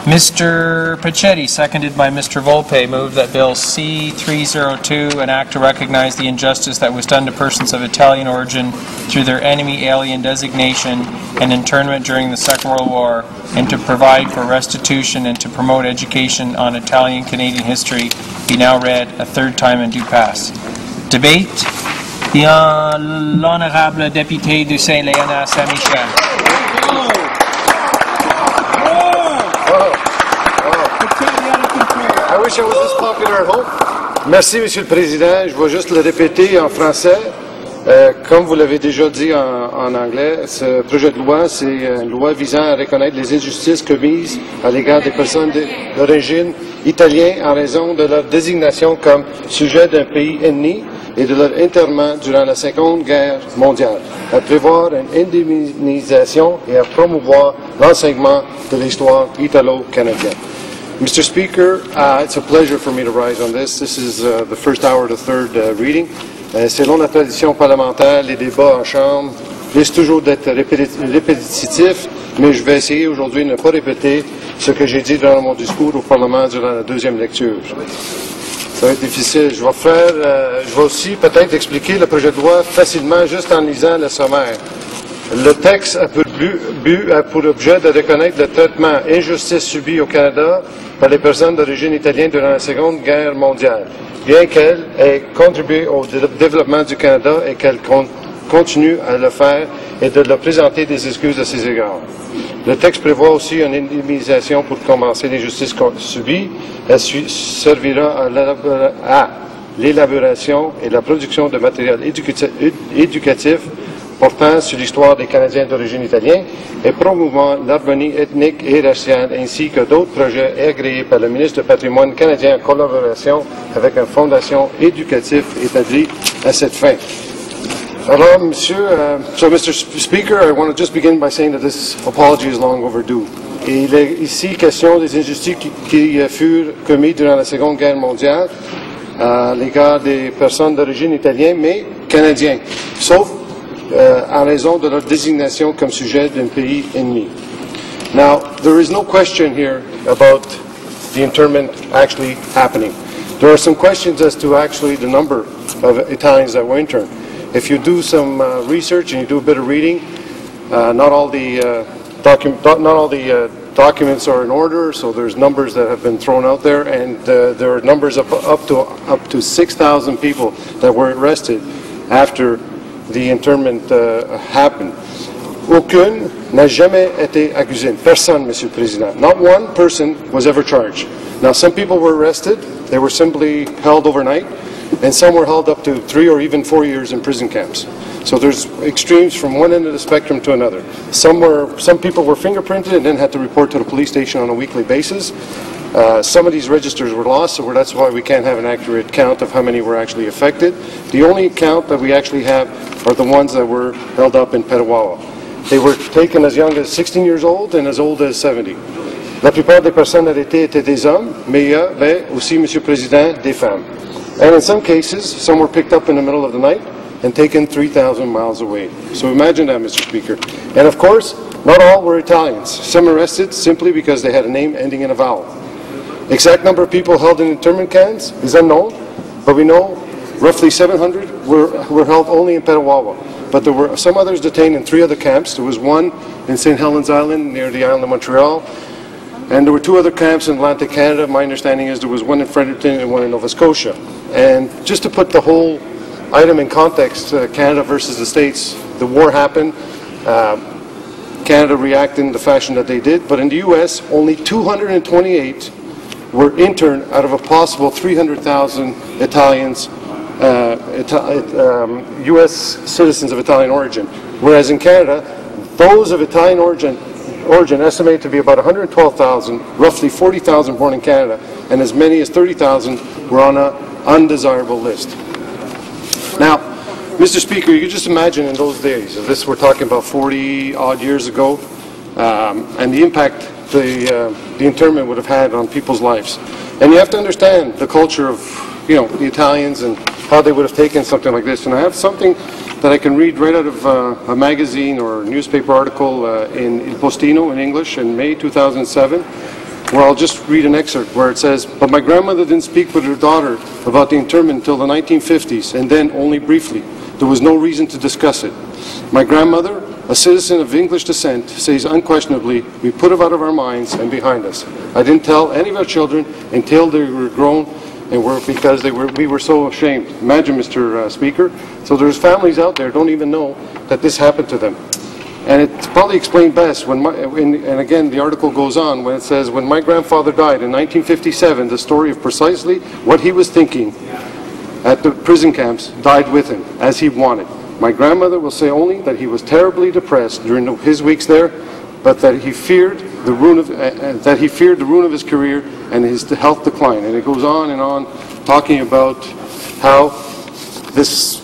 Mr. Pacetti, seconded by Mr. Volpe, moved that Bill C-302, an act to recognize the injustice that was done to persons of Italian origin through their enemy alien designation and internment during the Second World War, and to provide for restitution and to promote education on Italian-Canadian history, be now read a third time and do pass. Debate. L'honorable député de Saint-Léonard Saint-Michel. I wish I was this popular at home. Merci, Monsieur le Président. Je vais juste le répéter en français. Comme vous l'avez déjà dit en anglais, ce projet de loi, c'est une loi visant à reconnaître les injustices commises à l'égard des personnes d'origine italienne en raison de leur désignation comme sujet d'un pays ennemi et de leur internement durant la Seconde Guerre mondiale, à prévoir une indemnisation et à promouvoir l'enseignement de l'histoire italo-canadienne. Mr. Speaker, it's a pleasure for me to rise on this. This is the first hour of the third reading. Selon la tradition parlementaire, les débats en Chambre risquent toujours d'être répétitifs, mais je vais essayer aujourd'hui de ne pas répéter ce que j'ai dit dans mon discours au Parlement durant la deuxième lecture. Ça va être difficile. Je vais aussi peut-être expliquer le projet de loi facilement juste en lisant le sommaire. Le texte a pour objet de reconnaître le traitement injustice subi au Canada par les personnes d'origine italienne durant la Seconde Guerre mondiale, bien qu'elle ait contribué au développement du Canada et qu'elle continue à le faire, et de leur présenter des excuses à ces égards. Le texte prévoit aussi une indemnisation pour compenser l'injustice subie. Elle servira à l'élaboration et la production de matériel éducatif portant sur l'histoire des Canadiens d'origine italienne et promouvant l'harmonie ethnique et raciale, ainsi que d'autres projets agréés par le ministre du Patrimoine canadien en collaboration avec une fondation éducative établie à cette fin. Alors, Mr. Speaker, I want to just begin by saying that this apology is long overdue. Et il est ici question des injustices qui furent commises durant la Seconde Guerre mondiale à l'égard des personnes d'origine italienne, mais canadiennes, sauf en raison de leur désignation comme sujet d'un pays ennemi. Now, there is no question here about the internment actually happening. There are some questions as to actually the number of Italians that were interned. If you do some research and you do a bit of reading, not all the documents are in order, so there's numbers that have been thrown out there, and there are numbers of up to 6,000 people that were arrested after the internment happened. Aucune n'a jamais été accusée. Personne, Monsieur le Président. Not one person was ever charged. Now, some people were arrested. They were simply held overnight, and some were held up to 3 or even 4 years in prison camps. So there's extremes from one end of the spectrum to another. Some people were fingerprinted and then had to report to the police station on a weekly basis. Some of these registers were lost, so that's why we can't have an accurate count of how many were actually affected. The only count that we actually have are the ones that were held up in Petawawa. They were taken as young as 16 years old and as old as 70. La plupart des personnes arrêtées étaient des hommes, mais il y avait aussi, Monsieur le Président, des femmes. And in some cases, some were picked up in the middle of the night and taken 3,000 miles away. So imagine that, Mr. Speaker. And of course, not all were Italians. Some arrested simply because they had a name ending in a vowel. Exact number of people held in internment camps is unknown, but we know roughly 700 were held only in Petawawa. But there were some others detained in 3 other camps. There was one in St. Helens Island near the island of Montreal, and there were 2 other camps in Atlantic Canada. My understanding is there was one in Fredericton and one in Nova Scotia. And just to put the whole item in context, Canada versus the States, the war happened. Canada reacted in the fashion that they did, but in the U.S., only 228 were interned out of a possible 300,000 Italians, U.S. citizens of Italian origin. Whereas in Canada, those of Italian origin estimated to be about 112,000, roughly 40,000 born in Canada, and as many as 30,000 were on an undesirable list. Now, Mr. Speaker, you can just imagine in those days, if this we're talking about 40-odd years ago, and the impact the internment would have had on people's lives. And you have to understand the culture of, the Italians and how they would have taken something like this. And I have something that I can read right out of a magazine or newspaper article in Il Postino in English in May 2007, where I'll just read an excerpt where it says, "But my grandmother didn't speak with her daughter about the internment until the 1950s, and then only briefly. There was no reason to discuss it. My grandmother, a citizen of English descent, says unquestionably, we put it out of our minds and behind us. I didn't tell any of our children until they were grown, and because we were so ashamed." Imagine, Mr. Speaker. So there's families out there don't even know that this happened to them. And it's probably explained best when and again the article goes on when it says, "When my grandfather died in 1957, the story of precisely what he was thinking at the prison camps died with him, as he wanted. My grandmother will say only that he was terribly depressed during his weeks there, but that he feared the ruin of his career and his health decline." And it goes on, talking about how this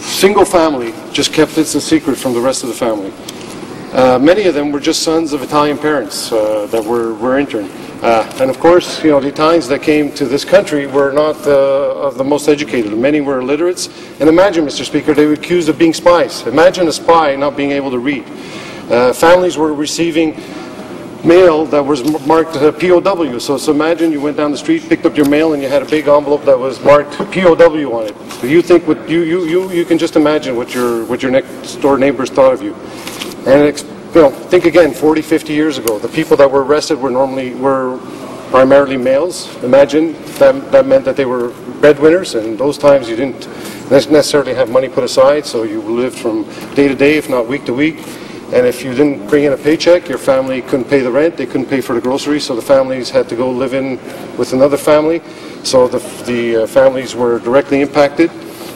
single family just kept this a secret from the rest of the family. Many of them were just sons of Italian parents that were interned. And of course, you know, the Italians that came to this country were not of the most educated. Many were illiterates. And imagine, Mr. Speaker, they were accused of being spies. Imagine a spy not being able to read. Families were receiving mail that was marked POW. So imagine you went down the street, picked up your mail, and you had a big envelope that was marked POW on it. So you think you can just imagine what your next door neighbors thought of you. And think again, 40, 50 years ago, the people that were arrested were primarily males. Imagine that meant that they were breadwinners, and in those times you didn't necessarily have money put aside, so you lived from day to day, if not week to week. And if you didn't bring in a paycheck, your family couldn't pay the rent, they couldn't pay for the groceries, so the families had to go live in with another family. So the families were directly impacted.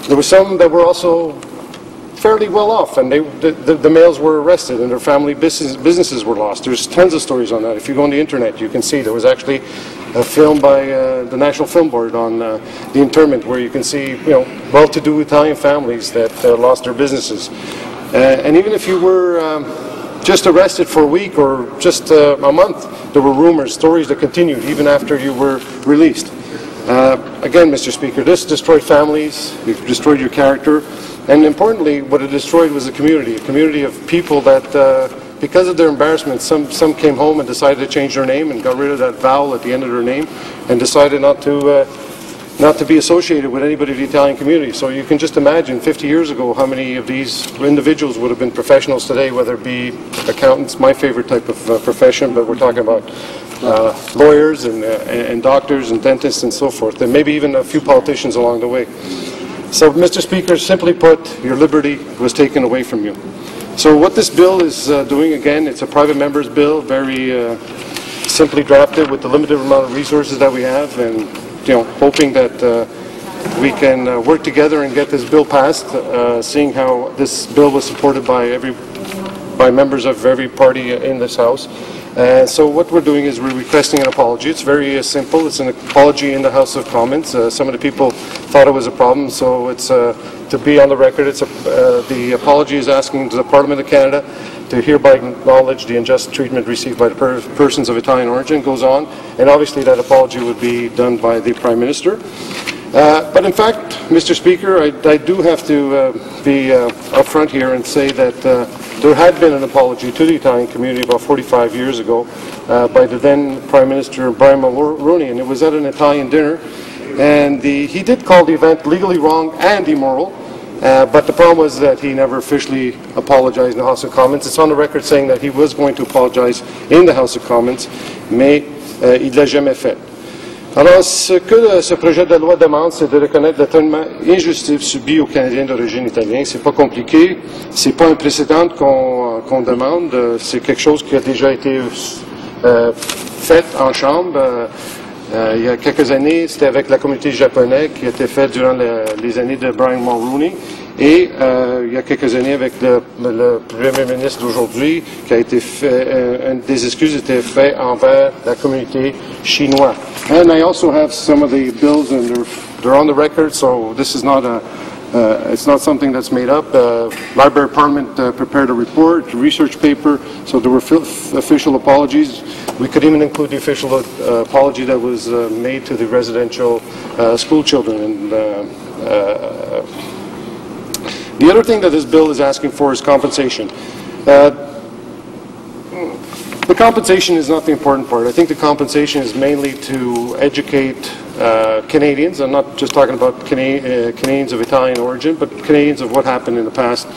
There were some that were also fairly well off, and the males were arrested and their family businesses were lost. There's tons of stories on that. If you go on the internet, you can see there was actually a film by the National Film Board on the internment, where you can see, you know, well-to-do Italian families that lost their businesses. And even if you were just arrested for a week or just a month, there were rumors, stories that continued even after you were released. Again, Mr. Speaker, this destroyed families, it destroyed your character, and importantly, what it destroyed was a community of people that, because of their embarrassment, some came home and decided to change their name and got rid of that vowel at the end of their name and decided not to be associated with anybody of the Italian community. So you can just imagine 50 years ago how many of these individuals would have been professionals today, whether it be accountants, my favorite type of profession, but we're talking about lawyers and doctors and dentists and so forth, and maybe even a few politicians along the way. So, Mr. Speaker, simply put, your liberty was taken away from you. So what this bill is doing, again, it's a private member's bill, very simply drafted with the limited amount of resources that we have, and you know, hoping that we can work together and get this bill passed, seeing how this bill was supported by members of every party in this House. So what we're doing is we're requesting an apology. It's very simple. It's an apology in the House of Commons. Some of the people thought it was a problem, so it's to be on the record. The apology is asking to the Parliament of Canada to hereby acknowledge the unjust treatment received by the persons of Italian origin. Goes on, and obviously that apology would be done by the Prime Minister. But in fact, Mr. Speaker, I do have to be upfront here and say that there had been an apology to the Italian community about 45 years ago by the then Prime Minister Brian Mulroney, and it was at an Italian dinner. And he did call the event legally wrong and immoral, but the problem was that he never officially apologized in the House of Commons. It's on the record saying that he was going to apologize in the House of Commons, mais il ne l'a jamais fait. Alors, ce que ce projet de loi demande, c'est de reconnaître le traitement injuste subi aux Canadiens d'origine italienne. C'est pas compliqué, c'est pas un précédent qu'on demande, c'est quelque chose qui a déjà été fait en Chambre. Il y a quelques années, c'était avec la communauté japonaise qui a été fait durant les années de Brian Mulroney. Et il y a quelques années avec le Premier ministre d'aujourd'hui, qui a été fait, des excuses étaient faites envers la communauté chinoise. And I also have some of the bills, and they're on the record, so this is not it's not something that's made up. Library of Parliament prepared a report, a research paper, so there were official apologies. We could even include the official apology that was made to the residential school children. And The other thing that this bill is asking for is compensation. The compensation is not the important part. I think the compensation is mainly to educate Canadians. I'm not just talking about Canadians of Italian origin, but Canadians of what happened in the past,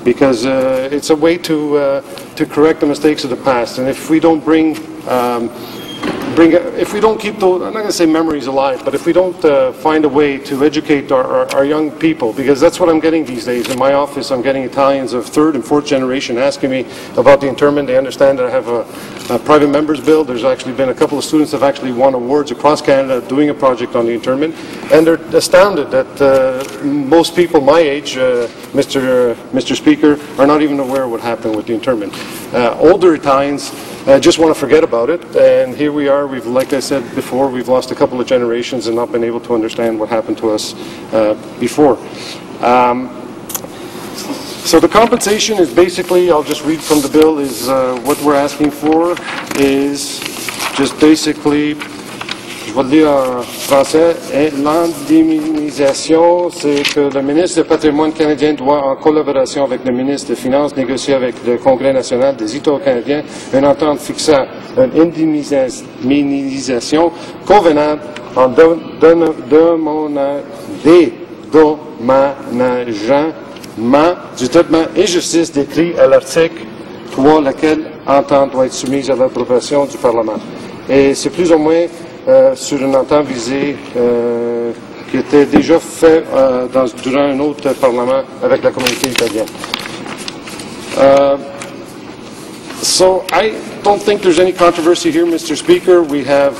because it's a way to correct the mistakes of the past. And if we don't if we don't keep those, I'm not going to say memories alive, but if we don't find a way to educate our young people, because that's what I'm getting these days. In my office, I'm getting Italians of third and fourth generation asking me about the internment. They understand that I have a private members bill. There's actually been a couple of students that have actually won awards across Canada doing a project on the internment, and they're astounded that most people my age, Mr. Speaker, are not even aware of what happened with the internment. Older Italians just want to forget about it, and here we are. We've, like I said before, we've lost a couple of generations and not been able to understand what happened to us before. So the compensation is basically, I'll just read from the bill, is what we're asking for is just basically, je vais le lire en français, l'indemnisation, c'est que le ministre du patrimoine canadien doit, en collaboration avec le ministre des Finances, négocier avec le Congrès national des Italo-Canadiens une entente fixant une indemnisation convenable en dédommageant du traitement injustice décrit à l'article 3, laquelle entente doit être soumise à l'approbation du Parlement. Et c'est plus ou moins sur une entente visée qui était déjà fait durant un autre Parlement avec la communauté italienne. So I don't think there's any controversy here, Mr. Speaker. We have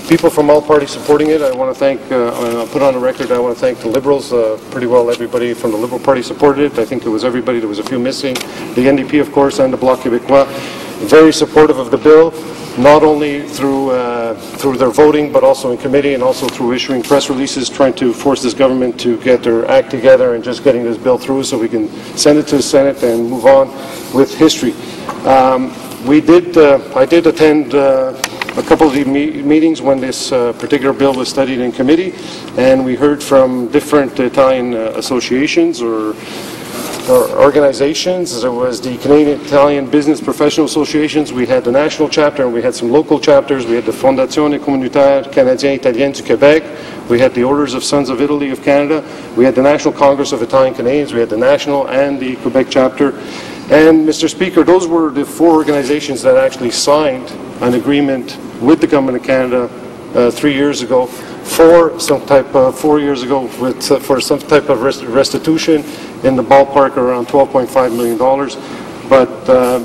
people from all parties supporting it. I want to thank, I'll put on the record, I want to thank the Liberals. Pretty well everybody from the Liberal Party supported it. I think it was everybody. There was a few missing. The NDP, of course, and the Bloc Québécois, very supportive of the bill, not only through their voting, but also in committee and also through issuing press releases, trying to force this government to get their act together and just getting this bill through so we can send it to the Senate and move on with history. I did attend a couple of the meetings when this particular bill was studied in committee, and we heard from different Italian associations or organizations. There was the Canadian Italian Business Professional Associations, we had the national chapter, and we had some local chapters. We had the Fondazione Comunitaire Canadienne Italienne du Québec, we had the Orders of Sons of Italy of Canada, we had the National Congress of Italian Canadians, we had the national and the Quebec chapter. And Mr. Speaker, those were the four organizations that actually signed an agreement with the Government of Canada 3 years ago for some type of, 4 years ago for some type of restitution in the ballpark around $12.5 million. But the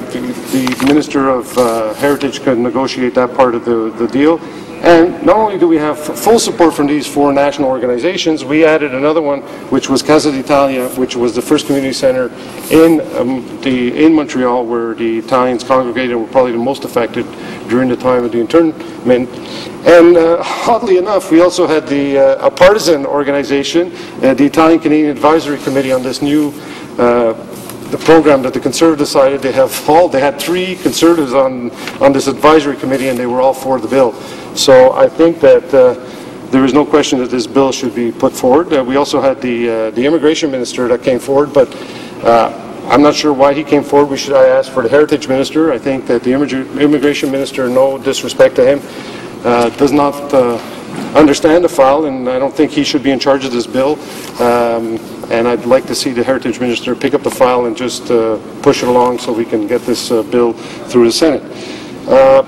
Minister of Heritage could negotiate that part of the deal. And not only do we have full support from these four national organizations, we added another one, which was Casa d'Italia, which was the first community center in Montreal, where the Italians congregated and were probably the most affected during the time of the internment. And oddly enough, we also had a partisan organization, the Italian Canadian Advisory Committee, on this new the program that the Conservatives decided. They had 3 Conservatives on this advisory committee, and they were all for the bill. So I think that there is no question that this bill should be put forward. We also had the immigration minister that came forward, but I'm not sure why he came forward. I asked for the heritage minister. I think that the immigration minister, no disrespect to him, does not understand the file, and I don't think he should be in charge of this bill. And I'd like to see the heritage minister pick up the file and just push it along so we can get this bill through the Senate.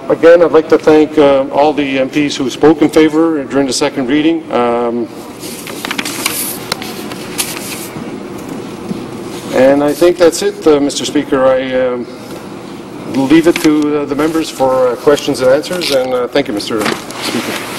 Again, I'd like to thank all the MPs who spoke in favor during the second reading. And I think that's it, Mr. Speaker. I leave it to the members for questions and answers, and thank you, Mr. Speaker.